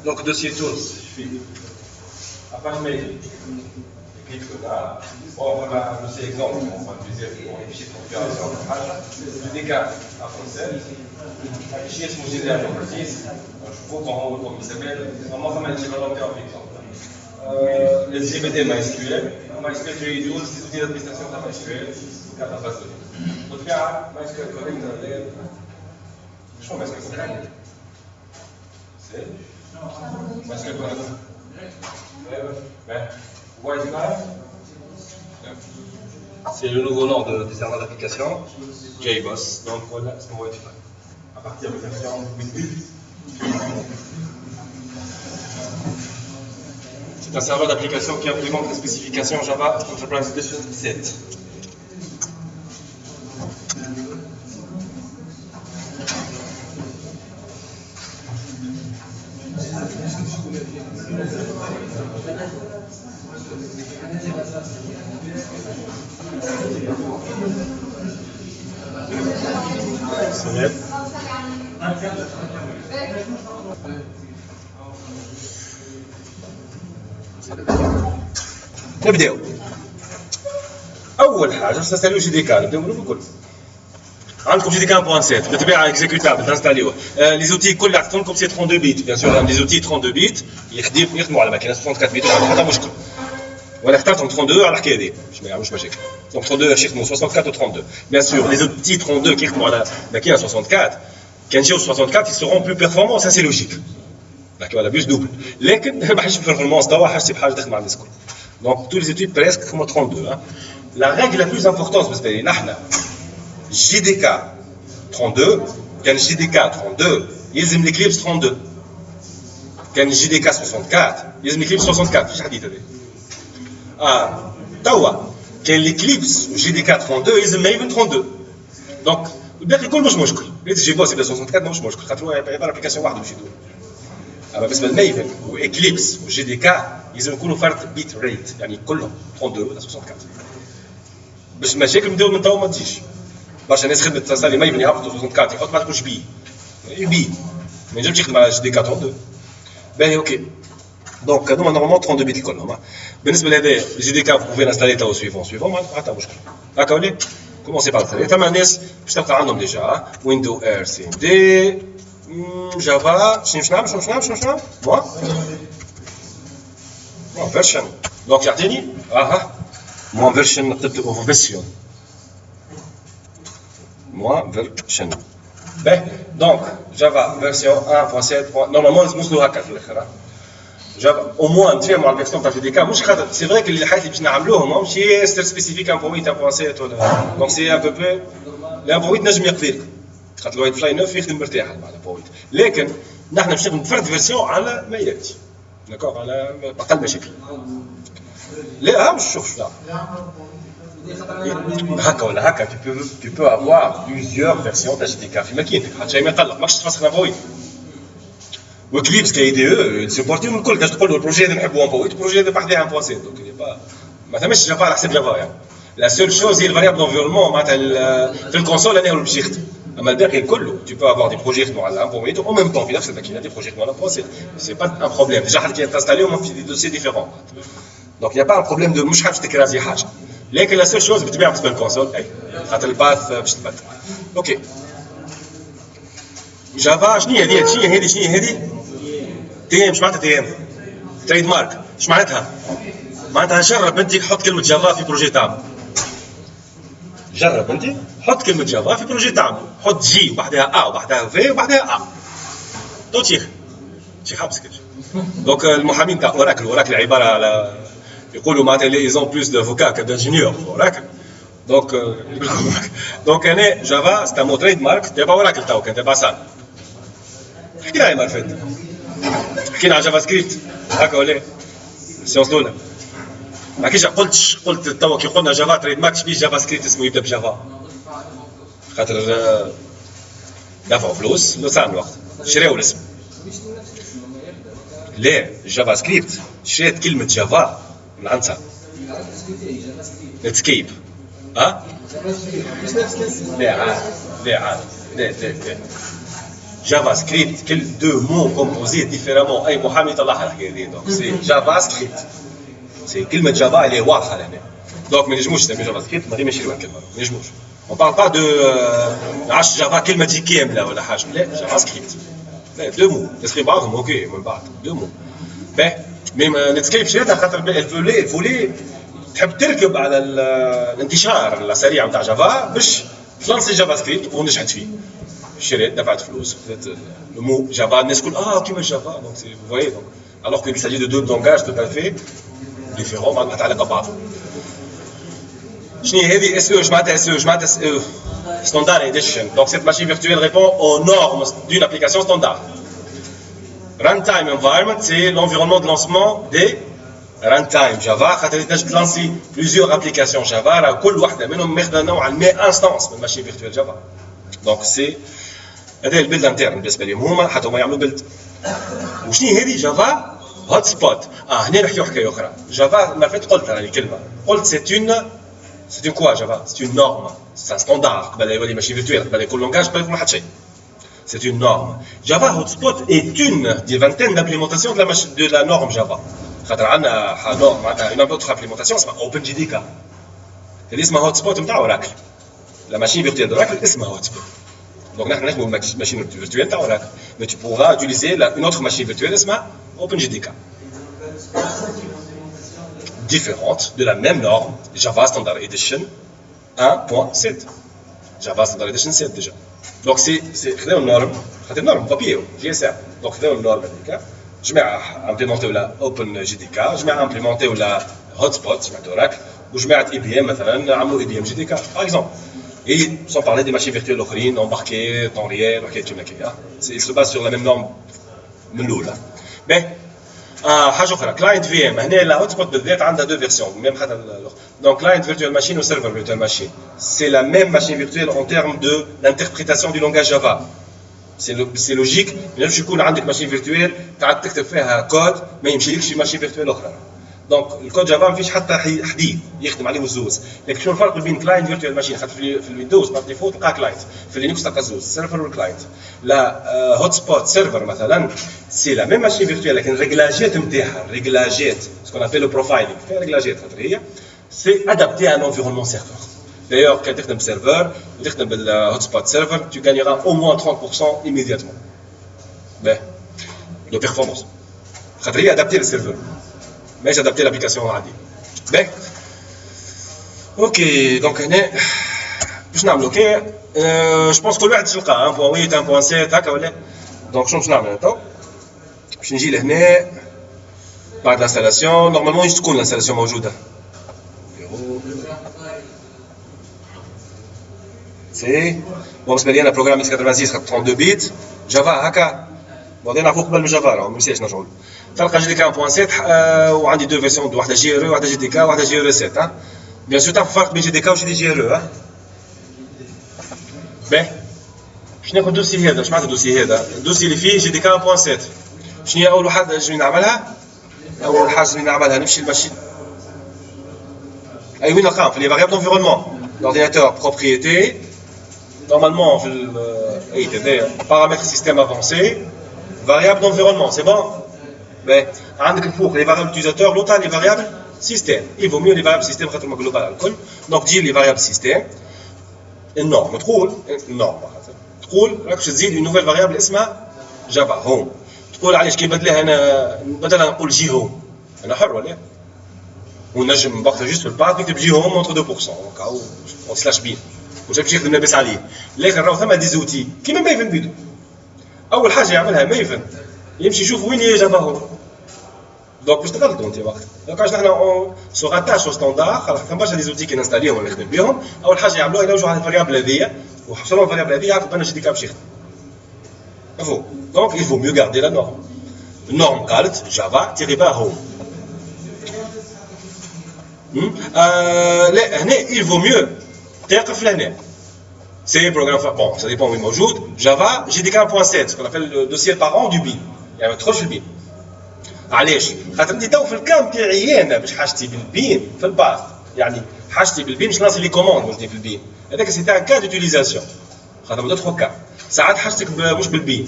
Donc, dossier tools, à part mail, clique là, on va dossier exemple, on va utiliser pour les fichiers de configuration. Le dégât à français, un fichier sous général properties, je vous comprends comment il s'appelle, normalement ça m'a été développé en exemple. Les GBD MySQL, MySQL Query Tools, les outils d'administration de MySQL, quatre en face de lui. Donc, il y a MySQL Connector, je crois MySQL Connector. C'est MySQL Connector. C'est le nouveau nom des serveurs d'application, JBoss. Donc voilà ce qu'on va faire. À partir de la version 8.8. C'est un serveur d'application qui implémente la spécification Java Enterprise Edition 7. نبداو. اول حاجه نستعملوا جي دي كا نبداو بالكل. عندكم جي دي كا 1.7 بالطبيعه اكزيكوتابل تنستاليوه. لي زوتي الكل عطيتهم لكم سي 32 بيت بيان سور لي زوتي 32 بيت يخدموا على ماكينه 64 بيت ما عندهم حتى مشكل. وانا اخترتهم 32 على الحكايه دي ما يعملوش مشاكل. دونك 32 باش يخدموا 64 و 32 بيان سور لي زوتي 32 كي يخدموا على ماكينه 64 كان يجيو 64 ils seront plus performants ça c'est logique. نحكيو على بلوس دوبل لكن ما حاجش بالبرفورمانس توا حاجتي بحاجه تخدم على الناس الكل. Donc tous les études presque comme 32. Hein. La règle la plus importante, c'est que JDK 32, quand JDK 32, ils aiment l'Eclipse 32. Quand JDK 64, ils aiment l'Eclipse 64. Je dis ah, tawa, quand l'Eclipse JDK 32, ils aiment Maven 32. Donc, bien que مش مشكل. j'ai bossé sur 64 مش مشكل. خاطر il y a pas l'application واحده باش يدور. اما بالنسبه للميفن واكليبس وجي دي كا لازم يكونوا فرد بيت ريت يعني كلهم 32 ولا 64 باش المشاكل نبداو من توا ما تجيش برشا ناس خدمت تصالي ميفن يهبطوا 64 يحط ما تكونش بي ما ينجمش يخدم على جي دي كا 32 باهي اوكي دونك هذوما نورمالمون 32 بيت كلهم بالنسبه لهذا جي دي كا بوفي انستالي توا سويفون ما عندكم حتى مشكل هكا ولا كومونسي بار انستالي ثما ناس باش تلقى عندهم ديجا ويندو ار سي دي Java, شنو نعمل؟ moi version donc يعطيني moi version نكتب version moi version باهي donc Java version 1.7 normalement لازم نوصلوا هكا في الاخر Java au moins نتفاهموا على الفيرسيون تاع جي دي كا مش خاطر سي فري كل الحاجات اللي باش نعملوهم ماشي ستير سبيسيفيك 1.8 1.7 ولا دونك سي ان بو لا 1.8 نجم يقضي خاطر الوايت فلاي 9 يخدم مرتاح على بوينت لكن نحن باش نخدم فرد فيرسيون على ما ياتي داكوغ على اقل مشاكل لا مش شوف لا هكا ولا هكا tu peux avoir plusieurs versions تاع جي دي كا في ماكينتك حتى شي ما يقلق ماكش تفسخ بوينت وكليبس كاي دي او سيبورتيهم الكل كاش تقول له البروجي هذا نحبوا 1.8 البروجي هذا بحذاه 1.7 دونك ما ثماش جافا على حساب جافا يعني لا سول شوز هي الفاريابل دونفيرونمون معناتها في الكونسول انا هو اللي باش يخدم اما الباقي كله tu peux avoir des projets يخدموا على 1.8 en même temps في نفس الماكينه des projets يخدموا على 1.7 c'est pas un problème déjà حد كي تانستاليهم في des dossiers différents donc il y a pas un problème de مش حاجه تكرازي حاجه لكن لا سول شوز بالطبيعه بالنسبه للكونسول اي خاطر الباث باش تبدل اوكي جافا شنو هي هذه شنو هي هذه تي ام اش معناتها تي ام تريد مارك اش معناتها جرب انت حط كلمه جافا في بروجي تاعك جرب انت حط كلمه جافا في بروجي تاعك حط جي وبعدها ا وبعدها في وبعدها ا توتيخ شي حبس كده دونك المحامين تاع اوراكل عباره على يقولوا معناتها لي ايزون بلوس دو فوكا كدانجينيور اوراكل دونك انا جافا سي مو تريد مارك تبع اوراكل تاعو كان تبع سان حكينا على المعرفات حكينا على جافا سكريبت هكا ولا سيونس الاولى ما كيش قلت توا كي قلنا جافا تريد مارك شبيه جافا سكريبت اسمه يبدا بجافا خاطر دفعوا فلوس لسان الوقت شراو الاسم لا جافا سكريبت شريت كلمة جافا من عندها نتسكيب لا عاد لا JavaScript, quels deux mots composés différemment. Hey, Mohamed Allah a regardé. Donc, c'est JavaScript. C'est كلمة Java, elle est واضحة لهنا. Donc, ما نجموش نسمي JavaScript, ما ماشي الكلمة. ما نجموش. On parle pas de عش Java كلمة دي كاملة ولا حاجة. لا, JavaScript. لا, deux mots. تسخي بعضهم, ok, من بعض. Deux mots. Ben, mais نتسكيب شريتها خاطر elle voulait تحب تركب على الانتشار السريع نتاع جافا باش تلانسي جافا سكريبت ونجحت فيه. شريت دفعت فلوس خذت لو مو جافا الناس تقول كيما جافا دونك سي فو فويي دونك alors qu'il s'agit de deux langages tout à fait différents ما متعلقه ببعضهم. شنو هي هذه اس او جماعتها اس او جماعتها ستاندارد اديشن دونك سيت ماشين فيرتويل ريبون aux normes d'une application standard. Runtime environment c'est l'environnement de lancement des runtime Java خاطر تنجم تلانسي plusieurs applications Java راه كل واحده منهم ماخذه نوعا ما انستانس من ماشين فيرتويل جافا. دونك سي هذا البيلد انترن بالنسبه لهم هما حتى هما يعملوا بيلد. وشنو هذه جافا هوت سبوت؟ هنا نحكيو حكايه اخرى. جافا ما فات قلت انا الكلمه قلت سي اون كوا جافا سي اون نورم سي ستاندار قبل يولي ماشين فيرتويل قبل يكون لونغاج قبل يكون حتى شيء. C'est une norme. Java Hotspot est une des vingtaines d'implémentations de la norme Java. خاطر عندنا une autre implémentation اسمها OpenJDK. اللي اسمها Hotspot نتاع اوراكل. La machine virtuelle d'Oracle اسمها Hotspot. Donc نحن نخدموا machine virtuelle نتاع اوراكل. Mais tu pourras utiliser une autre machine virtuelle اسمها OpenJDK. Différente de la même norme Java Standard Edition 1.7. Java Standard Edition 7 déjà. Donc c'est خذاو النورم خاطر النورم كوبيو جي اس ام دونك خذاو النورم هذيك جماعه امبليمونتيو لا اوبن جي دي كا جماعه امبليمونتيو لا هوت سبوت جماعه اوراكل وجماعه اي بي ام مثلا عملوا اي بي ام جي دي كا باغ اكزومبل اي سون بارلي دي ماشين فيرتويل اخرين امباركي طون ريال وحكايات كيما هكايا سي سو باس سور لا ميم نورم من الاولى. باهي حاجه اخرى كلاينت في ام هنا لا هوت سبوت بالذات عندها دو فيرسيون ميم خاطر donc client virtual machine ou server virtual machine c'est la même machine virtuelle en termes de l'interprétation du langage Java. C'est logique mais je يكون عندك machine virtuelle قاعد تكتب فيها كود ما يمشيلكش في machine virtuelle اخرى. دونك الكود جافا ما فيش حتى حديث يخدم عليه الزوز. لكن شنو الفرق بين كلاينت فيرتوال ماشين خاطر في الويندوز باغ ديفو تلقى كلاينت في لينكس تلقى الزوز سيرفر والكلاينت. لا هوت سبوت سيرفر مثلا سي لا ميم ماشين فيرتوال لكن الريغلاجات نتاعها الريغلاجات سكون ابيلو بروفايلينغ فيها ريغلاجات خاطر هي سي ادابتي à l'environnement serveur. D'ailleurs quand تخدم سيرفر وتخدم بالهوت سبوت سيرفر tu gagneras au moins 30% immédiatement. Ben de performance خاطر هي ادابتي للسيرفر ماشي ادابتي لابليكاسيون عادي. باهي اوكي دونك هنا باش نعملوا اوكي جو بونس كل واحد تلقى 1.8 1.7 هكا ولا دونك شنو باش نعمل تو باش نجي لهنا بعد الانستالاسيون نورمالمون تكون الانستالاسيون موجوده سي بون بالنسبه لي انا بروغرام x 86 32 بيت جافا هكا بعدين نعرفوا قبل من جافا راه ما نسيتش نرجعوا تلقى جي دي كا 1.7 وعندي دو فيرسيون واحده جي ار واحده جي دي كا واحده جي ار 7 بيان سور تعرف الفرق بين جي دي كا وجي دي جي ار باهي باش ناخذ الدوسي هذا. اش معناتها الدوسي هذا؟ الدوسي اللي فيه جي دي كا 1.7 شنو هي اول حاجه اللي نعملها؟ اول حاجه اللي نعملها نمشي للماشين اي وين نلقاهم في لي فاريابل دونفيرونمون l'ordinateur propriété normalement في اي هذايا paramètres système avancé variable d'environnement c'est bon. Mais عندك الفوق les variables utilisateur l'autre les variables système il vaut mieux les variables système خاطر ما global الكل donc تجي les variables système النورم تقول النورم تقول راك باش تزيد une nouvelle variable اسمها جافا هوم تقول علاش كي بدلها انا بدل نقول جي هوم انا حر ولا ونجم نبقى جوست في الباك نكتب جي هوم اونتر 2% هكا سلاش بين واش باش يخدم لاباس عليه. لكن راهو ثما دي زوتي كيما مايفن بيدو اول حاجه يعملها مايفن يمشي يشوف وين هي جافا هوم دونك باش تغلطوا انت وقت دونك نحن سو غاتاش او ستاندار خلاص ثما برشا دي زوتي كي نستاليهم ولا نخدم بهم اول حاجه يعملوها يلوجوا على الفاريابل هذيا وحصلوا الفاريابل هذيا يعرفوا بان جي دي كا باش يخدم مفهوم. دونك il vaut mieux garder la norme. النورم قالت جافا تيري با هوم لا هنا il vaut mieux تقف لهنا سي بروغرام بون سا ديبون وين موجود جافا جي دي كا 1.7 سكون ابل لو دوسيي بارون دو بين يعني ما تدخلش في البين. علاش؟ خاطر انت تو في الكام تاعي انا باش حاجتي بالبين في الباث يعني حاجتي بالبين باش نلاصي لي كوموند واش في البين هذاك سي ان كا دوتيليزاسيون خاطر ما دوتخ كا ساعات حاجتك مش بالبي،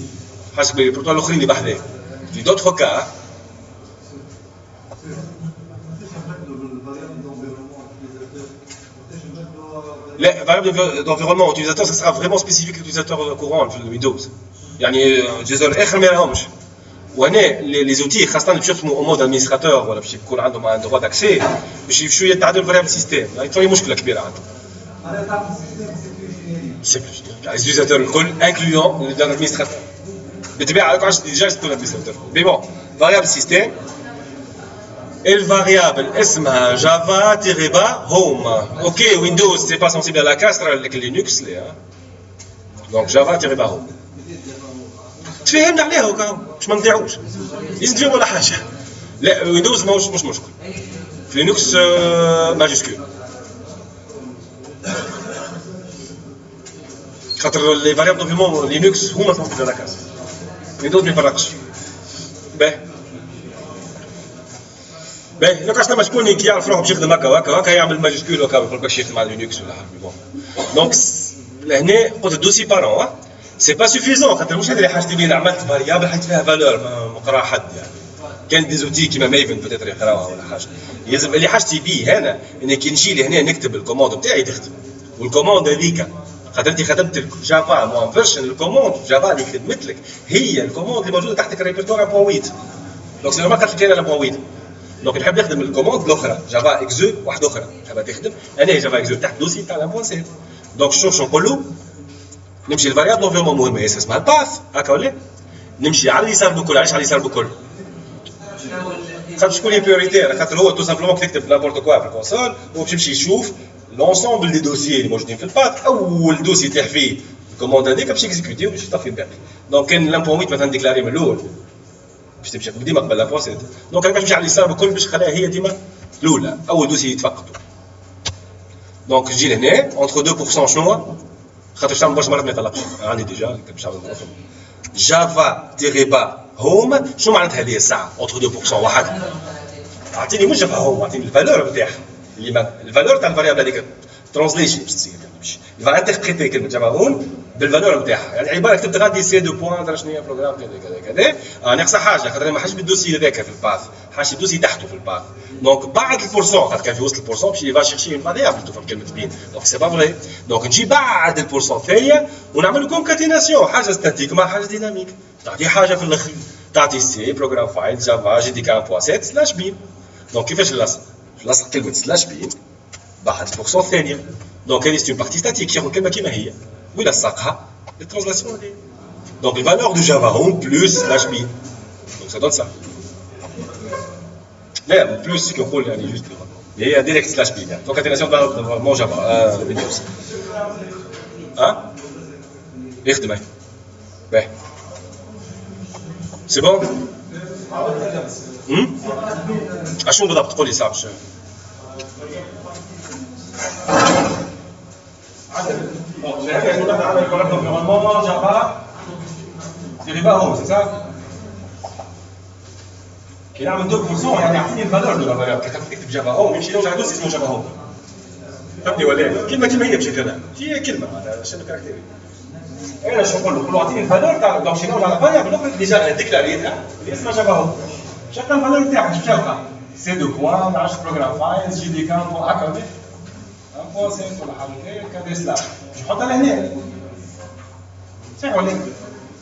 حاجتك بالبروتوكول الاخرين اللي بحذاه. في دوتر كا les variables d'environnement utilisateur, ça sera vraiment spécifique à l'utilisateur courant في Windows. يعني جزر اخر ما لهمش. وهنا les outils خاصة باش يخدموا au mode administrateur ولا باش يكون عندهم un droit d'accès باش شويه تعدلوا الفاريابل سيستيم، يعني تولي مشكلة كبيرة عندهم. C'est plus. Les utilisateurs الكل incluant l'administrateur. بالطبيعة راك عشت ديجا c'est l'administrateur. Mais bon, variable système. الفاريابل اسمها جافا تيري با هوم. اوكي ويندوز سي با سونسيبل على كاسر لك لينكس لا. دونك جافا تيري با هوم. تفهمنا عليها هكا باش ما نضيعوش. لازم تفهموا ولا حاجه. لا ويندوز ماهوش مش مشكل. في لينكس ماجيسكول. خاطر لي فاريابل دوفيمون لينكس هما سونسيبل على كاسر. ويندوز ما يفرقش. باهي. باهي لو كاش شكون كي يعرف روحه باش يخدم هكا يعمل ماجيسكول هكا ما يقولكش يخدم على لينكس ولا حاجه. بون دونك لهنا قلت الدوسي بارون سي با سوفيزون خاطر مش هذه اللي حاجتي بيه عملت فاريابل حيت فيها فالور ما قراها حد يعني. كان دي زوتي كيما مايفن بتاتر يقراوها ولا حاجه. لازم اللي حاجتي بيه هنا اني كي نجي لهنا نكتب الكوموند بتاعي تخدم. والكوموند هذيك خاطر انت خدمت جافا موان فيرشن الكوموند جافا اللي خدمت لك هي الكوموند اللي موجوده تحت الريبرتوار 1.8. دونك سي نورمال قالت لك انا 1.8. دونك نحب نخدم الكوموند الاخرى جافا اكزو واحده اخرى نحبها تخدم انا جافا اكزو تحت دوسي تاع 1.7. دونك شوف نقول له نمشي الفاريابل انفيرمون مهمه اسمها الباث هكا ولا نمشي على اليسار بكل. علاش على اليسار بكل؟ خاطر شكون لي بريوريتير خاطر هو تو سامبلومون تكتب نابورت كوا في الكونسول وباش يمشي يشوف لونسومبل دي دوسيي اللي موجودين في الباث. اول دوسي يتيح فيه الكوموند هذيك باش يكزيكوتي وباش يطفي الباقي. دونك كان لامبوميت مثلا ديكلاري من الاول باش تمشي ديما قبل لابوسيت. دونك انا باش نمشي على اليسار بكل باش نخليها هي ديما الاولى اول دوسي يتفقدوا. دونك نجي لهنا اونتر 2% شنو خاطر تعمل برشا مرات ما يطلقش عندي ديجا باش نعمل جافا تيري با هوم. شنو معناتها هذه الساعه اونتر 2% واحد؟ اعطيني مش جافا هوم اعطيني الفالور نتاعها اللي الفالور تاع الفاريابل هذيك ترانسليشن باش تصير باش يبقى انتربريتي كلمه جافا هوم بالفالور نتاعها. يعني عباره كتبت غادي سي دو بوان درا شنو هي بروغرام كذا كذا ناقصه حاجه خاطر ما حاجش بالدوسي هذاك في الباث حاجه الدوسي تحته في الباث. دونك بعد البورسون خاطر كان في وسط البورسون باش يبقى شيرشي اون فاريابل تفهم كلمه بين. دونك سي با فري. دونك نجي بعد البورسون الثانيه ونعمل كونكاتيناسيون حاجه ستاتيك مع حاجه ديناميك. تعطي حاجه في الاخر تعطي سي بروغرام فايل جافا جي دي كا 1.7 سلاش بين. دونك كيفاش نلصق؟ نلصق كلمه سلاش بين بعد البورسون الثانيه. دونك هذه سي بارتي ستاتيك ياخذ كلمه كيما هي ويلصقها للترانسلاسيون دي. دونك الفالور دو جافا هوم بلس سلاش بين. دونك سا دون سا. لا بلس كي نقول يعني جوست هي ديريكت سلاش بين يعني كونكاتيناسيون مون جافا ويندوز. يخدم هاي. باهي. سي بون؟ اشنو بالضبط قولي صعب شويه. كي نعمل 2% يعني يعطيني الفالور دو لا فالور كي تكتب جافا هوم يمشي يرجع يدوس اسمه جافا هوم. فهمتني ولا كلمه كيما هي بشكل عام هي كلمه هذا شنو كاركتيري. انا شنو نقول له؟ نقول له اعطيني الفالور تاع دونك شنو على فالور الاخرى ديجا ديكلاريتها اللي اسمها جافا هوم. شكل الفالور تاعها باش تشوفها سي دو بوان 10 بروغرام فايلز جي دي كام هكا ولا بوسيت ولا حاجه كذا سلاش نحطها لهنا صحيح ولا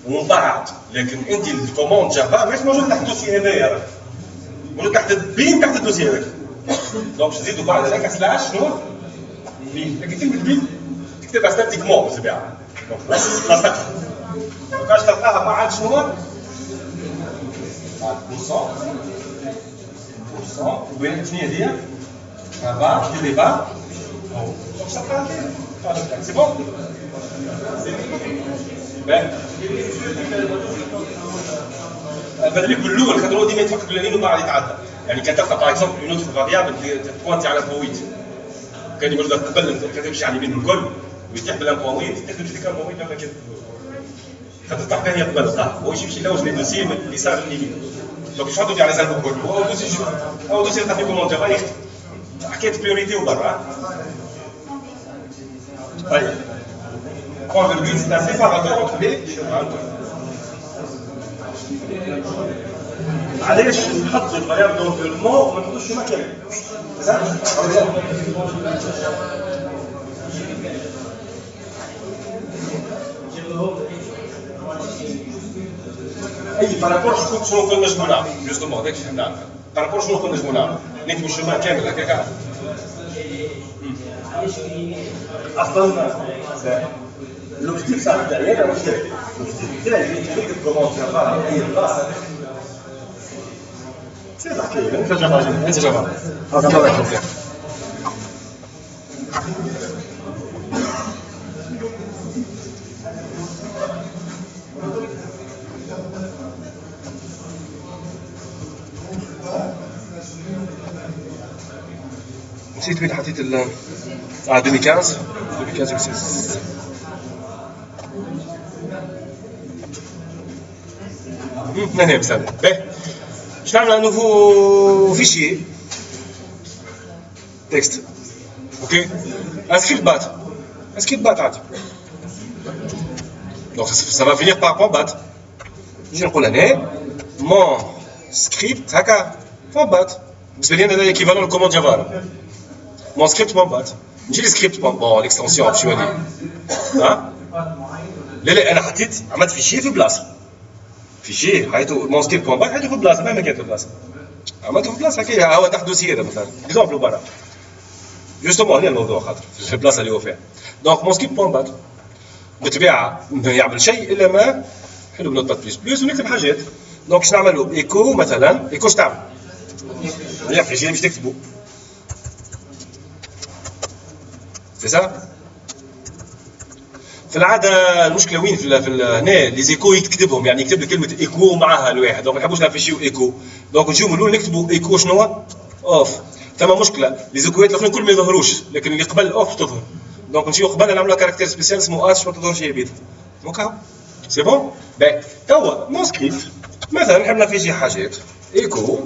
ومن بعد لكن انت الكوموند جافا مش موجود تحت الدوسي هذايا موجود تحت بين تحت الدوسي هذاك. دونك تزيدوا بعد هذاك سلاش شنو بين لكن كلمه بين تكتبها ستاتيكمون بالطبيعه. دونك لصقها دونك اش تلقاها بعد شنو بعد بورسون وين شنو هي جافا تيري با سي بون. بدل كل الاول خاطر هو ديما يتفكر بالليل وبعد يتعدى. يعني كان تلقى باغ اكزومبل اون اوتر فاريابل بوانتي على بويت كان يقول لك قبل كان تمشي على اليمين الكل ويتيح بالبويت تخدم في ديك البويت ولا كذا خاطر تلقى هي قبل هو يمشي يلوج لي دوسي من اليسار لليمين. دونك شحال دوسي على زال الكل هو دوسي شو هو دوسي تاع كوموند جافا يخدم حكايه بريوريتي وبرا. طيب point virgule c'est un séparateur entre les chemins. علاش نحط الفاريابل دونفيرمون وما نحطوش شيما كامل؟ اي بارابور شنو كنا نجمو نعملو جوستومون هذاك فهمنا عنها بارابور شنو كنا نجمو نعملو نكتبو الشيما كامل هكاك اصلا l'objectif ça derrière l'objectif تاعي نكتب كومون جافا في اي بلاصه سي الحكايه انت جافا انت جافا الله يحفظك نسيت وين حطيت 2015 2015 هنا مثلا باهي باش نعمل ان نوفو فيشيي تكست اوكي ان سكريبت بات عادي دونك ça va finir par point bat نجي نقول هنا مون سكريبت هكا بوان بات بالنسبه لي انا هذا ايكيفالون للكوموند جافا مون سكريبت بوان بات نجي لي سكريبت بون ليكستنسيون باش يولي ها لا انا حطيت عملت فيشي في بلاصه فيشي حيث مون سكريبت بوان بات حيث في بلاصه ما كانت في بلاصه عملته في بلاصه هكا هو تحت دوسي هذا مثلا اكزومبل برا جوستومون هنا الموضوع خاطر في البلاصه اللي هو فيها دونك مون سكريبت بوان بات بالطبيعه ما يعمل شيء الا ما حلو بنوت بات بليس بليس ونكتب حاجات دونك باش نعملوا ايكو مثلا ايكو شتعمل يا فيشي باش تكتبوا في ça في العاده المشكله وين في هنا لي زيكو يكتبهم يعني يكتب لك كلمه ايكو معها الواحد دونك ما نحبوش نفيشيو ايكو دونك نجيو من الاول نكتبوا ايكو شنو اوف ثم مشكله لي زيكوات الاخرين كل ما يظهروش لكن اللي قبل اوف تظهر دونك نجيو قبل نعملوا كاركتير سبيسيال اسمه اس ما تظهرش هي بيض دونك هاو سي بون باهي توا مون سكريبت مثلا نحب نفيشي حاجات ايكو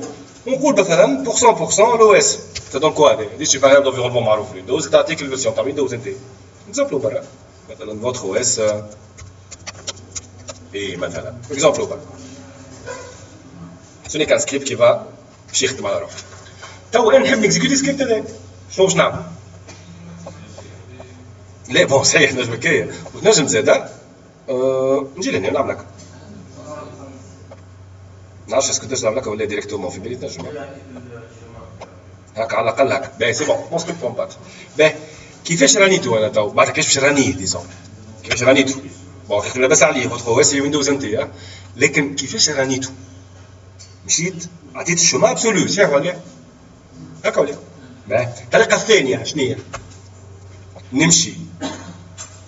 ونقول مثلا % لو اس تدون كوا هذا دي شي فاريابل دونفيرونمون معروف ويندوز تعطيك الفيرسيون تاع ويندوز انت نزبلو برا مثلا فوتر او اس اي مثلا اكزومبل برا سوني كان سكريبت كي فا باش يخدم على روحه توا انا نحب نكزيكوتي سكريبت هذاك شنو باش نعمل؟ لا بون صحيح نجم هكايا ونجم زادا نجي لهنا نعمل هكا نعرفش اسكو تنجم نعمل هكا ولا ديريكتومون في بالي تنجم هكا على الاقل هكا باهي سي بون مون سكريبت بون بات باهي كيفاش رانيتو انا تو بعد كيفاش رانيه ديزون كيفاش رانيتو بون كيف لاباس عليه فوتر او اس ويندوز انت لكن كيفاش رانيتو مشيت عطيت الشوما ابسولو صحيح ولا هكا ولا باهي الطريقه الثانيه شنو هي نمشي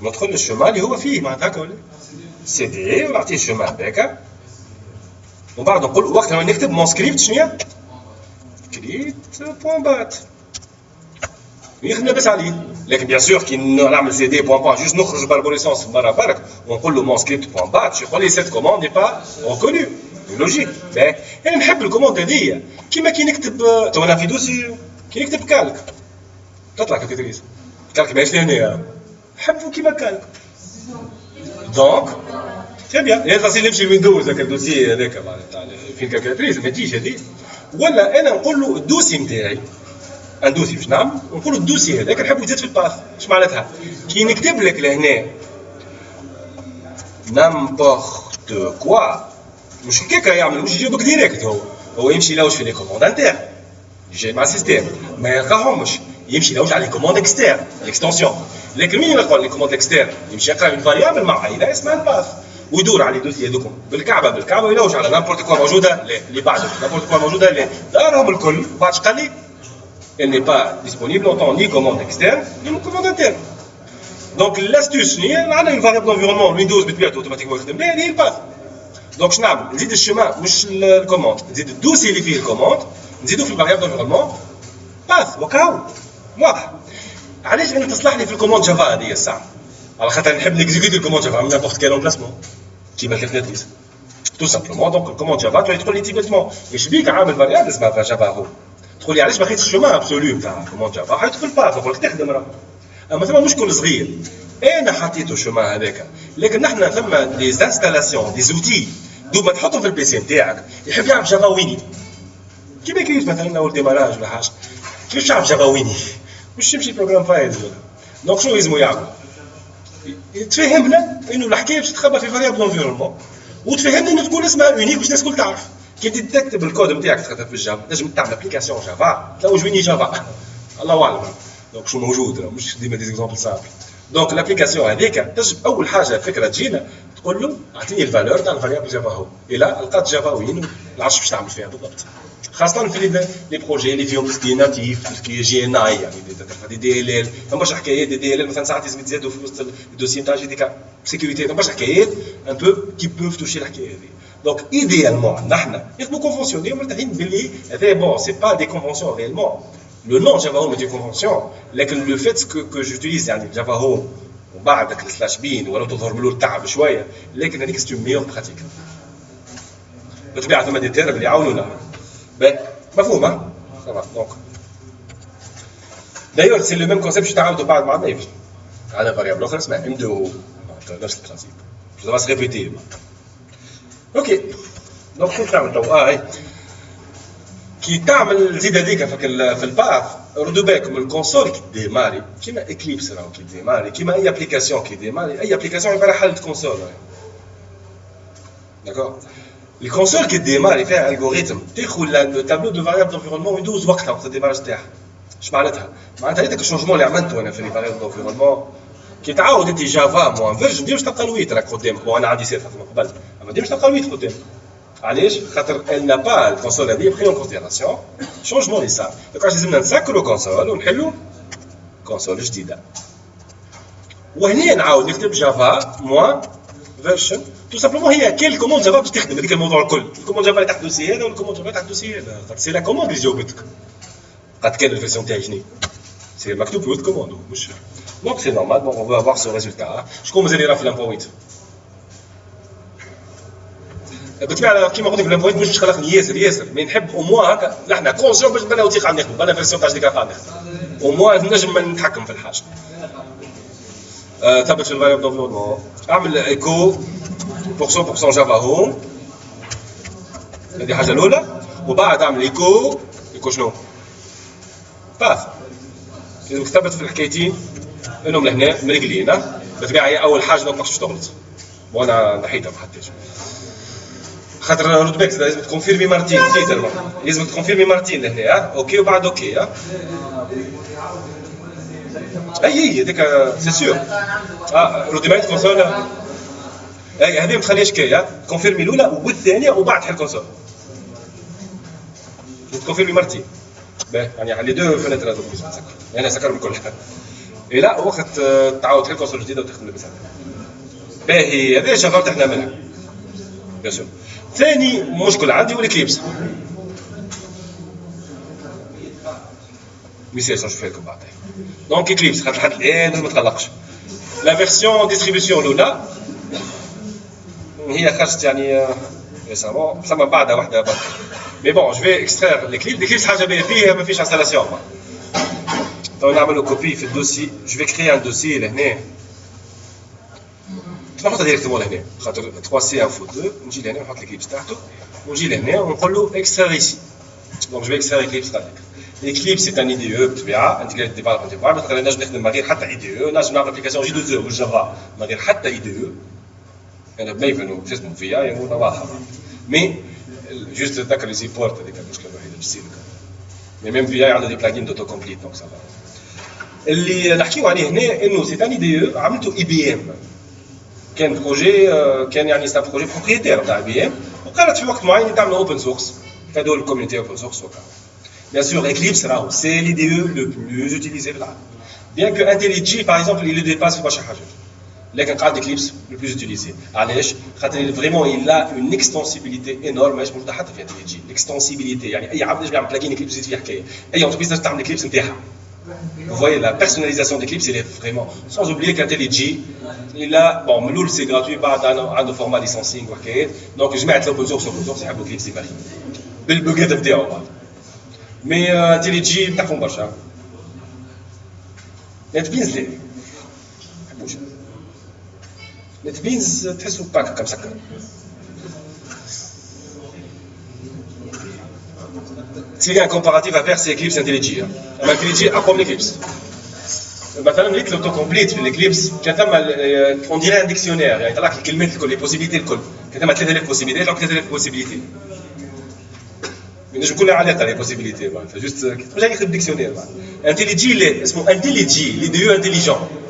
ندخل للشوما اللي هو فيه معناتها هكا ولا سي دي ونعطيه الشوما هكاك ومن بعد نقول وقت ما نكتب مون سكريبت شنو هي كريت بوان بات يخدم لاباس عليه لكن بيان سور كي نعمل سي دي بوان بوان جوست نخرج بالبوريسونس برا برك ونقول له مون سكريبت بوان بات يقول لي سيت كوموند ني با ريكونو لوجيك باهي انا نحب الكوموند هذيا كيما كي نكتب تو انا في دوسي كي نكتب كالك تطلع كالكتريز كالك ماهيش لهنا نحبو كيما كالك دونك سي بيان هذا سي نمشي لويندوز هكا الدوسي هذاك معناتها فين كالكتريز ما تجيش هذه ولا انا نقول له الدوسي نتاعي ندوسي باش نعمل ونقولوا الدوسي هذاك نحبو يزيد في الباث اش معناتها كي نكتب لك لهنا نامبورت كوا مش هكاك يعمل مش يجاوبك ديريكت هو يمشي يلوج في لي كوموند انتر يجي مع السيستم ما يلقاهمش يمشي يلوج على لي كوموند اكسترن الاكستنسيون لكن وين يلقى لي كوموند اكسترن يمشي يقرا من فاريابل مع عينه اسمها الباث ويدور على الدوسي هذوكم بالكعبه ويلوج على نامبورت كوا موجوده اللي بعده نامبورت كوا موجوده اللي دارهم الكل بعد قال لي elle n'est pas disponible en tant ni commande externe ni commande interne. Donc l'astuce, on a une variable d'environnement Windows بتبعته automatiquement يخدم بها اللي هي الباث. دونك شنو نعمل؟ نزيد الشما مش الكوموند، نزيد الدوسي اللي فيه الكوموند نزيدو في الفاريابل دونفيرونمون باث وكاو واضح. علاش انا تصلح لي في الكوموند جافا هذه الساعه؟ على خاطر نحب نكزيكوتي الكوموند جافا من نابورت كال امبلاسمون كيما الكالكولاتريس. تو سامبلومون دونك الكوموند جافا تقول لي تيبيتمون ايش بيك عامل فاريابل اسمها جافا هو. تقول لي علاش ما خديتش الشوما ابسولو نتاع كوموند جافا حيت في الباث نقول لك تخدم راه اما ثم مشكل صغير انا حطيته الشومان هذاك، لكن نحن ثم دي انستالاسيون دي زوتي دوما تحطهم في البي سي نتاعك يحب يعرف جافا ويني. كيما يكريت مثلا اول ديماراج ولا حاجه، كيفاش تعرف جافا ويني؟ مش يمشي بروجرام فايلز ولا. دونك شنو لازمو يعمل؟ تفهمنا انه الحكايه باش تخبى في فاريابل انفيرونمون، وتفهمنا انه تكون اسمها يونيك باش الناس الكل تعرف. كي تكتب الكود نتاعك تخدم في الجافا تنجم تعمل ابليكاسيون جافا تلوج ويني جافا الله اعلم. دونك شو موجود مش ديما دي اكزومبل سامبل. دونك الابليكاسيون هذيك تنجم اول حاجه فكره تجينا تقول له اعطيني الفالور تاع الفاريابل جافا هو، الى لقات جافا وين ما نعرفش باش تعمل فيها بالضبط. خاصه في لي بروجي اللي فيهم سكي ناتيف سكي جي ان اي يعني دي دي ال ال ثم برشا حكايات دي دي ال ال مثلا ساعات لازم يتزادوا في وسط الدوسي نتاع جي دي كا سيكوريتي ثم برشا حكايات ان بو كي بوف توشي الحكايه هذه. دونك ايديالمون نحن نخدموا كونفونسيوني ومرتاحين باللي هذا بون سي با دي كونفونسيون ريالمون. Le nom Java Home est une convention, mais le fait que j'utilise يعني Java Home وبعدك السلاش بين ولا تظهر له التعب شويه، لكن هذيك سي ميور براتيك. بالطبيعه ثم دي تيرم اللي يعاونونا. مفهوم صافا دونك. دايور سي لو ميم كونسيبت باش تعاودوا بعد مع ضيف على فاريابل اخرى اسمها ام 2 نفس البرانسيب. جو دو ريبيتي. اوكي دونك كيف تعمل تو هاي كي تعمل زيد هذيك في الباث ردوا بالكم الكونسول كي ديماري كيما اكليبس راهو كي ديماري كيما اي ابليكاسيون كي ديماري اي ابليكاسيون عباره حل كونسول داكور. الكونسول كي ديماري فيها الغوريثم تاخذ لو تابلو دو فاريابل دونفيرونمون ويدوز وقتها وقت الديماراج تاعها. اش معناتها؟ معناتها هذاك الشونجمون اللي عملته انا في لي فاريابل دونفيرونمون كي تعاود انت جافا موان فيرجن ديما تلقى الويت راك قدامك. بون انا عندي سير من قبل اما ديما تلقى الويت قدامك. علاش؟ خاطر elle n'a pas الكونسول هذه pris en considération changement اللي صار. دونك لازمنا نسكروا كونسول ونحلوا كونسول جديده. وهنا نعاود نكتب جافا موان فيرجن تو سامبلومون هي كيل كوموند جافا باش تخدم هذيك الموضوع الكل. الكوموند جافا اللي تحت الدوسي هذا والكوموند جافا اللي تحت الدوسي هذا خاطر سي لا كوموند اللي جاوبتك. قد كان الفيرسيون تاعي شنو؟ سي مكتوب في وسط كوموند مش دونك سي نورمال. دونك اون فو افوار سو ريزولتا. شكون مازال يرى في الامبوينت؟ بالطبيعه كيما قلت لك الامبوينت مش خلقني ياسر مي نحب او موان هكا نحن كونسيون باش نبناو تيقع نخدم بلا فيرسيون تاع ديك قاعد نخدم او موان نجم نتحكم في الحاجه. ثبت في الفاريابل دونفيرونمون اعمل ايكو pour 100% جافا هوم هذه الحاجه الاولى. وبعد اعمل ايكو شنو؟ باث. لازم تثبت في الحكايتين انهم لهنا مريقلين. بالطبيعه هي اول حاجه ما تقدرش تغلط وانا نحيتها ما حطيتش خاطر رد بالك لازم تكونفيرمي مرتين لازم تكونفيرمي مرتين لهنا اوكي وبعد اوكي اي هذيك سي سور رد بالك كونسول اي هذه ما تخليهاش كاي كونفيرمي الاولى والثانيه وبعد حل كونسول تكونفيرمي مرتين يعني على لي دو فنتر هذوك باش تسكر يعني سكرهم كلها لا وقت تعاود تحل كونسول جديده وتخدم المسافه باهي هذا شغلت احنا منها بيان سور. ثاني مشكل عندي هو الكليبس. مثال نشوف لكم بعدين. دونك كليبس خاطر لحد الان ما تقلقش. لا فيرسيون ديستريبيسيون الاولى هي خرجت يعني ريسامون ثم بعدها واحده برك. مي بون جو في اكسترير الكليبس حاجه باهيه فيه ما فيش انستالاسيون. دونك نعملوا كوبي في الدوسي جو في كريي ان دوسي لهنا نحطها ديريكتومون لهنا خاطر 3 سي انفو 2 نجي لهنا نحط الكليبس تاعته ونجي لهنا ونقول له اكسترير ايسي. دونك جو اكسترير الكليبس تاعك. الكليبس سي ان اي دي او بالطبيعه انتجريتد ديفلوبمنت انفايرمنت خاطر نجم نخدم من غير حتى اي دي او نجم نعمل ابليكاسيون جي 2 بالجافا من غير حتى اي دي او انا بنيفن وش اسمه في اي هو واضحه مي جوست تذكر لي سيبورت هذيك المشكله الوحيده باش تصير مي ميم في اي عنده دي بلاجين دوتو كومبليت دونك صافا. اللي نحكيو عليه هنا انه سي ان اي دي او عملته اي بي ام كان بروجي كان يعني سا بروجي بروبريتير تاع بي ام وقالت في وقت معين تعمل اوبن سورس فادو الكوميونيتي اوبن سورس وكذا. بيان سور اكليبس راهو سي لي دي او لو بلوز اوتيليزي في العالم بيان كو انتيليجي باغ اكزومبل يلو ديباس في برشا حاجات لكن قاعد اكليبس لو بلوز اوتيليزي. علاش؟ خاطر فريمون إلا اون اكستونسيبيليتي انورم ماهيش موجوده حتى في انتيليجي. الاكستونسيبيليتي يعني اي عبد ينجم يعمل بلاجين اكليبس يزيد فيه حكايه اي اونتربريز تعمل اكليبس نتاعها. Vous voyez, la personnalisation d'Eclipse, elle est vraiment... Sans oublier qu'IntelliJ, il a... Bon, Meloul, c'est gratuit, pas de format licensing, ok. Donc, je mets l'open source, c'est un Eclipse, c'est pareil. بالبوكيت نتاعو بعد. مي IntelliJ تاعهم برشا. ما تبينش ليه. ما يحبوش. NetBeans تحسوا باك كم سكر. S'il y a un comparatif à faire, c'est Eclipse IntelliJ. IntelliJ أقوى من Eclipse. مثلا لقيت l'autocomplete في الإكليبس كان ثم on dirait un dictionnaire يعني يطلع لك الكلمات الكل، les possibilités الكل. كان ثم 3000 possibilités، يطلع 3000 possibilités. ينجم يكون له علاقة les possibilités. فجست مش هيخدم ديكسيونير. IntelliJ اللي اسمه IntelliJ اللي ديو intelligent.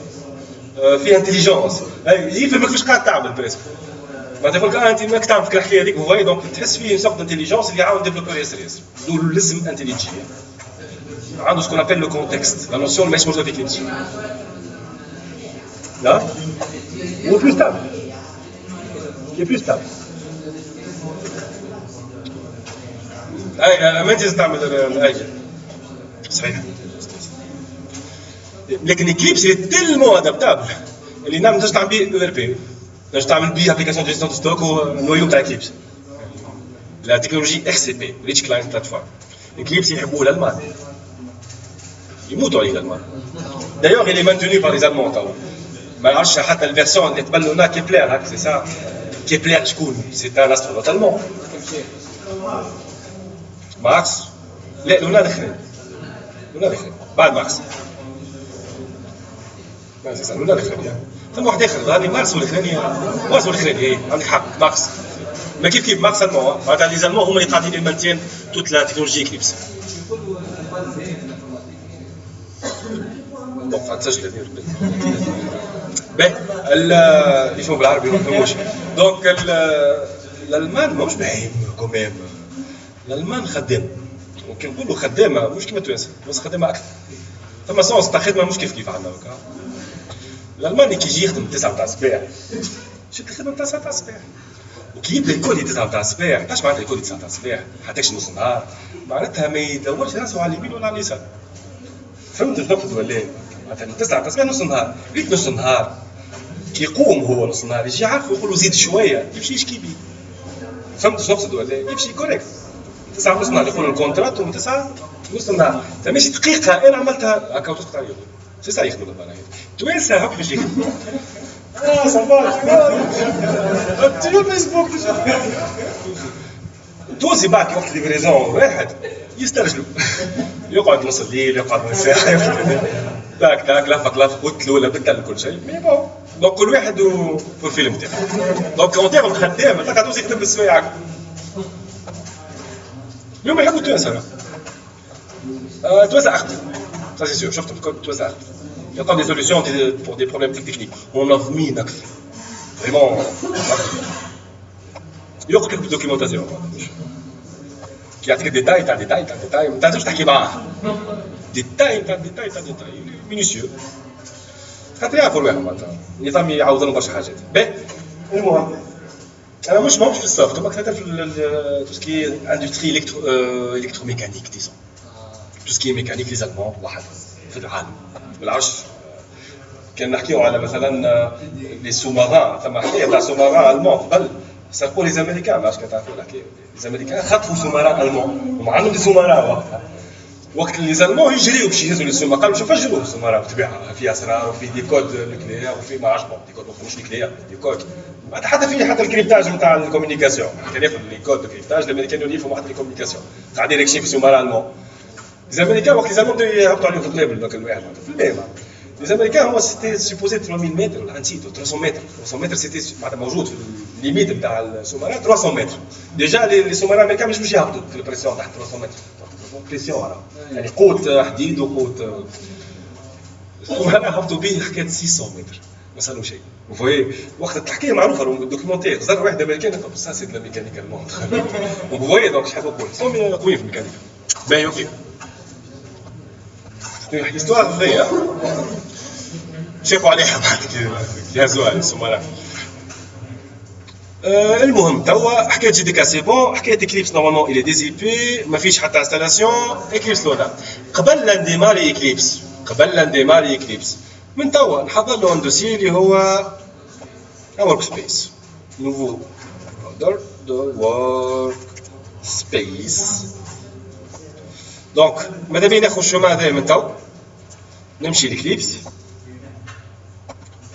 فيه انتليجونس يفهمك فاش قاعد تعمل بريسك بعد يقول لك انت ماك تعمل في الحكايه هذيك فواي دونك تحس فيه سوغ انتليجونس اللي يعاون ديفلوبور ياسر دول لازم انتليجي عنده سكون ابل لو كونتكست لا نوسيون ما يسموش في كليبس لا هو بلوس ستابل كي بلوس ستابل اي ما انت تعمل الاجل صحيح لكن اكليبس هي تلمو ادابتابل اللي نعمل تنجم تعمل بيه او ار بي تنجم تعمل بيه ابليكاسيون دو جيستيون دو ستوك ونويو تاع اكليبس لا تكنولوجي اكس سي بي ريتش كلاينت بلاتفورم اكليبس يحبوه الالمان يموتوا عليه الالمان دايوغ اللي مانتوني بار لي زالمون توا ما نعرفش حتى الفيرسيون اللي تبان لنا كيبلير هاك سي سا كيبلير شكون سي ان استرونوت المون ماركس لا لونا الاخرين بعد ماركس ما سي ولا الاخرانيه ثم واحد اخر هذه مارس والاخرانيه مارس والاخرانيه عندك حق مارس ما كيف مارس المون معناتها لي زالمون هما اللي قاعدين يمانتين توت لا تكنولوجي اكليبس دونك غتسجل هذه باهي يفهموا بالعربي ما يفهموش دونك الالمان ماهوش باهيين كوميم الالمان خدام ممكن نقولوا خدامه مش كيما التوانسه بس خدامه اكثر ثم سونس تاع خدمه مش كيف عندنا هكا الالماني كي يجي يخدم 9 تاع الصباح شد الخدمه 9 تاع الصباح وكي يبدا الكل 9 تاع الصباح علاش معناتها الكل 9 تاع الصباح حتىش نص نهار معناتها ما يدورش راسه على اليمين ولا على اليسار فهمت النقطه ولا معناتها من 9 تاع الصباح نص نهار ريت نص نهار كي يقوم هو نص نهار يجي عارف يقول له زيد شويه يمشي يشكي بيه فهمت شنو نقصد ولا يمشي كوريكت 9 نص نهار يقول الكونترات ومن 9 نص نهار ماشي دقيقه انا عملتها هكا وتسقط عليه سي سا يخدم البنات توانسه هاك باش يخدم صافا تجيب فيسبوك توزي باك وقت ليفريزون واحد يسترجلوا يقعد نص الليل يقعد نص ساعه تاك تاك لافق وتلوله بالتل كل شيء مي بون دونك كل واحد والفيلم تاعو دونك اون تيرم خدام انت قاعد توزي يخدم بالسوايع اليوم يحبوا التوانسه توانسه اخدم ça c'est sûr شفتهم توانسه اخدم يلقاو دي سوليسيون pour des problèmes تكنيك منظمين اكثر فريمون يوقف لك بالدوكيومونتاسيون يعطيك ديتاي تاع ديتاي تاع ديتاي ما تنجمش تحكي معاه ديتاي تاع ديتاي تاع ديتاي مينيسيو خاطر يعرفوا الواحد معناتها النظام يعوض لهم برشا حاجات باهي المهم انا مش ماهوش في السوفت ما كثرت في تو سكي اندستري الكتروميكانيك ديسون تو سكي ميكانيك لي زالمون واحد في العالم بالعرش كان نحكيو على مثلا لي سوماران ثم حكايه تاع سوماران المون قبل سرقوا لي زامريكان ما عرفتش تعرفوا الحكايه لي زامريكان خطفوا سوماران المون وما عندهم دي سوماران وقت اللي زالمون يجريو باش يهزوا لي سوماران قالوا باش نفجروا السوماران بالطبيعه فيه اسرار وفيه دي كود نوكليير وفيه ما عرفتش دي كود مش نوكليير دي كود حتى فيه حتى الكريبتاج نتاع الكوميونيكاسيون كان ياخذ لي كود الكريبتاج الامريكان يفهموا واحد الكوميونيكاسيون قاعدين يكشفوا سوماران المون لي امريكان وقت زالمون يهبطوا عليهم في الطلاب ذاك الواحد في البيت لي امريكان هو سيتي سيبوزي 3000 متر ولا نسيتو 300 متر 300 متر سيتي معناتها موجود في الليميت نتاع السوماران 300 متر ديجا لي سوماران الامريكان مش باش يهبطوا في البريسيون تحت 300 متر بريسيون يعني قوه حديد وقوه السوماران هبطوا به حكايه 600 متر ما صاروا شيء وفوي وقت الحكايه معروفه الدوكيومونتير زار واحد امريكان قال سا سي دو لا ميكانيك المون وفوي دونك شحال نقول سومي قويين في الميكانيك باهي اوكي l'histoire vraie شافوا عليها بعد كي هزوها السوماران المهم توا حكايه جي دي كا سي بون حكايه اكليبس نورمالمون الي دي زي بي ما فيش حتى انستالاسيون اكليبس لودا قبل لا نديماري اكليبس من توا نحضر له دوسي اللي هو ورك سبيس نوفو فولدر دو ورك سبيس دونك ماذا بينا ناخذ الشومان هذايا من تو نمشي لكليبس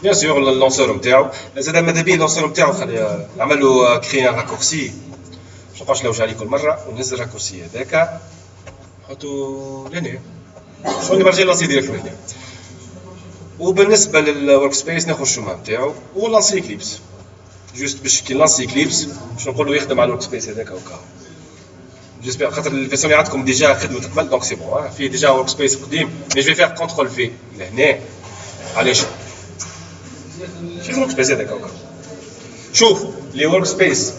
بيان سور اللونسور نتاعو زاد ماذا بيه اللونسور نتاعو خلي نعمل له كري ان راكورسي باش نبقاوش نلوج عليه كل مره ونهز الراكورسي هذاك نحطو لهنا شغل برجع لانسي ديريكت من هنا. وبالنسبه للورك سبيس ناخذ الشومان نتاعو ولانسي اكليبس جوست باش كي لانسي اكليبس باش نقولوا يخدم على الورك سبيس هذاك هكا. جيسبيغ خاطر الفيرسيون اللي عندكم ديجا خدمت قبل دونك سي بون فيه ديجا ورك سبيس قديم مي جو فيغ كونترول في لهنا. علاش في ورك سبيس هذاك هكا. شوف لي ورك سبيس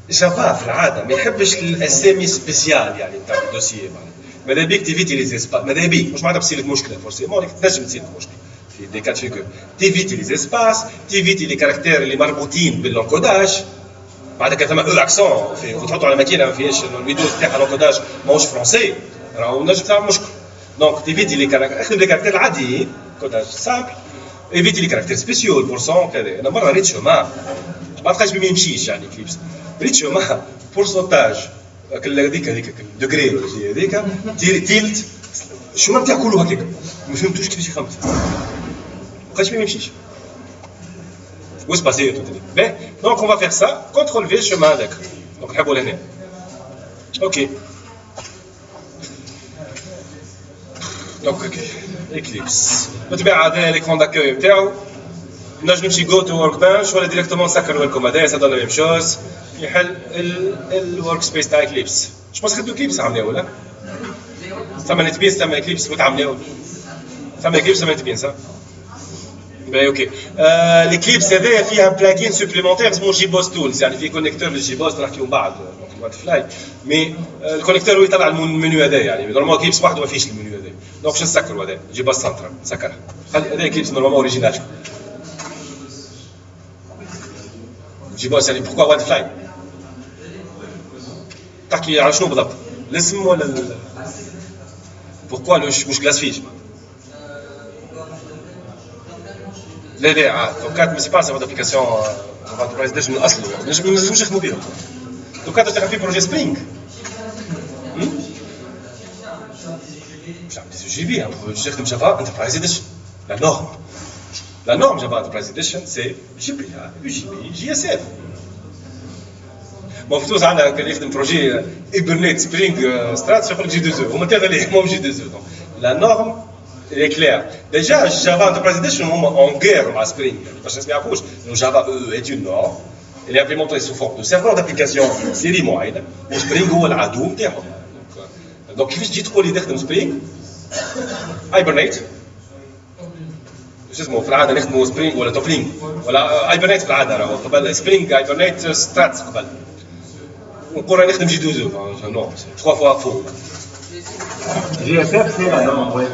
جافا في العاده ما يحبش الاسامي سبيسيال يعني تاع الدوسيي ماذا بيك تيفيتي لي زيسباس ماذا بيك مش معناتها تصير لك مشكله فورسيمون راك تنجم تصير لك مشكله في دي كات فيغور تيفيتي لي زيسباس تيفيتي لي كاركتير اللي مربوطين بالانكوداج بعد ثم او اكسون في تحطوا على ماكينه ما فيهاش الويندوز تاعها الانكوداج ماهوش فرونسي راهو نجم تعمل مشكل دونك تيفيتي لي كاركتير اخدم لي كاركتير العاديين كوداج سامبل ايفيتي لي كاركتير سبيسيول بورسون كذا. انا مره ريت شومان ما بقاش ما يمشيش يعني كليبس ريت شومان بورسونتاج هذيك دوغري ولا شي هذيك تيلت شو نتاع كله هكاك ما فهمتوش كيفاش يخمم بقاش ما يمشيش واش باسي تو بي دونك اون فا فيغ سا كونترول في الشومان هذاك دونك نحبوا لهنا اوكي دونك اكليبس بالطبيعه هذا ليكرون داكوي نتاعو نجم نمشي جو تو ورك بنش ولا ديريكتومون نسكر لكم هذايا سا دون لا ميم شوز يحل الورك سبيس تاع اكليبس. جو بونس خدموا اكليبس عملناه ولا ثم نتبينس ثم اكليبس متعملناه ثم اكليبس ثم نتبينس باهي اوكي. الاكليبس هذايا فيها بلاجين سوبليمونتير اسمه جي بوس تولز يعني في كونيكتور للجي بوس نحكيو من بعد وقت فلاي مي الكونيكتور هو يطلع المنيو هذايا يعني نورمالمون اكليبس وحده ما فيش المنيو هذايا دونك شنو نسكروا هذا جي بوس سنترال نسكرها خلي هذا اكليبس نورمالمون اوريجينال جي بوس يعني بوركوا واد فلاي تحكي على شنو بالضبط الاسم ولا بوركوا مش كلاس فيش لا لا دوكات مي سي با سيرفر دابليكاسيون انتربرايز ديش من اصله نجم نخدموا بهم دوكات تشتغل في بروجي سبرينغ مش عم تسجي بيه باش نخدم جافا انتربرايز ديش لا نورم جافا انتربرايز ديشن سي جي بي جي اس اف bon في تونس عندنا كان يخدم بروجي ايبرنيت سبرينغ سترات يقول لك جي 2 هما تاع اللي ماهم جي 2 دونك لا نورم est clair. Déjà, Java Enterprise Edition est en guerre avec Spring. Parce que je ne sais pas, Java est une norme. Elle est implémentée sous forme de serveur d'application série moyenne. Et Spring est l'adou. Donc, كيفاش تجي تقول لي نخدم Spring Hibernate. شو اسمه في العاده نخدموا Spring ولا Toppling ولا Hibernate في العاده راهو قبل Spring Hibernate Strat قبل. ونقول نخدم جي 2 نو 3 fois فوق. GSF, c'est la norme web.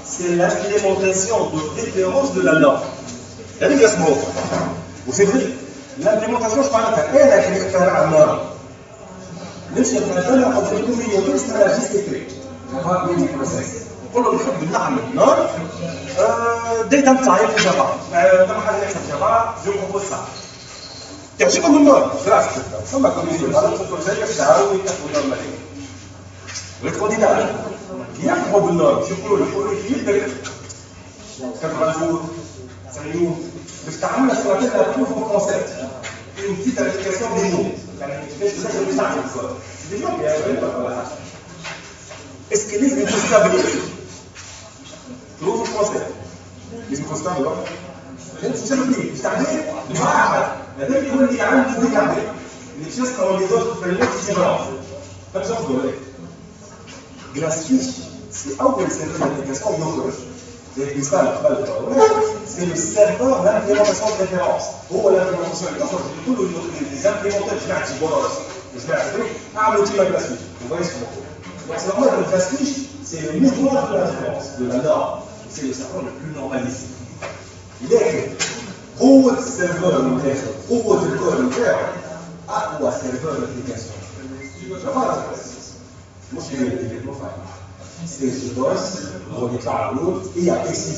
C'est l'implémentation de référence de la norme. C'est vrai, l'implémentation, je parle de elle qui est la norme. Même si on a fait la communauté, c'est la GCP. On va appeler le process. On va faire de l'arme norme. Data type Java. Java, je propose ça. C'est comme une norme. C'est comme une norme. L'extraordinaire. Il y a un gros norme. Surtout le fil de 80 jours, 5 jours. Je t'amène ce qu'on appelle la proof of concept. Une petite application des mots. C'est ça que je fais. C'est des gens qui est-ce que les stabilité proof of concept. Les stable c'est ça le prix. Je t'amène. La deuxième chose, il y a un peu de garder. Les choses comme les autres, c'est différent. Pas de chance de voler. GlassFish, c'est un serveur d'application يخرج. C'est le serveur d'implémentation de référence. هو l'implémentation اللي يخرج كله les implémenteurs جماعة جبارات جماعة أعملوا تيما GlassFish. Vous voyez ce qu'on fait. Donc c'est normal que GlassFish, c'est le miroir de la référence, de la norme. C'est le serveur le plus normalisé. لكن قوة السيرفر من الآخر، قوة الكور نتاعو أقوى سيرفر d'application. مش هي اللي بروفايل. C'est ce boss, on déclare l'autre, et il y a X6.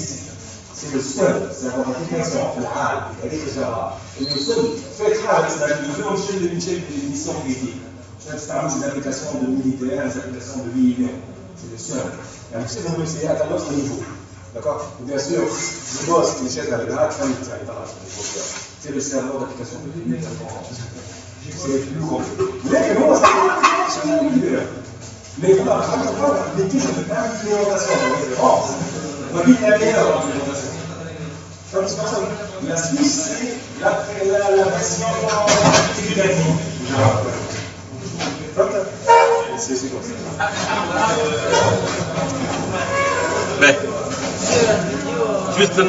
C'est le seul serveur d'application في العالم في تاريخ الجافا اللي يوصل فات حاجة اسمها الفيرون شيل ميسيون كريتيك. عشان تستعمل des applications de militaires, des applications de militaires. C'est le seul. يعني مش لازم نمشي à un autre niveau. D'accord? Bien sûr, le boss qui achète avec la c'est le serveur d'application de militaire. C'est le plus gros. Mais non, c'est le leader. Mais on a l'équipe d'implémentation de référence. On va dire la meilleure implémentation. La Suisse, c'est la version éducative. C'est comme ça. Ben, juste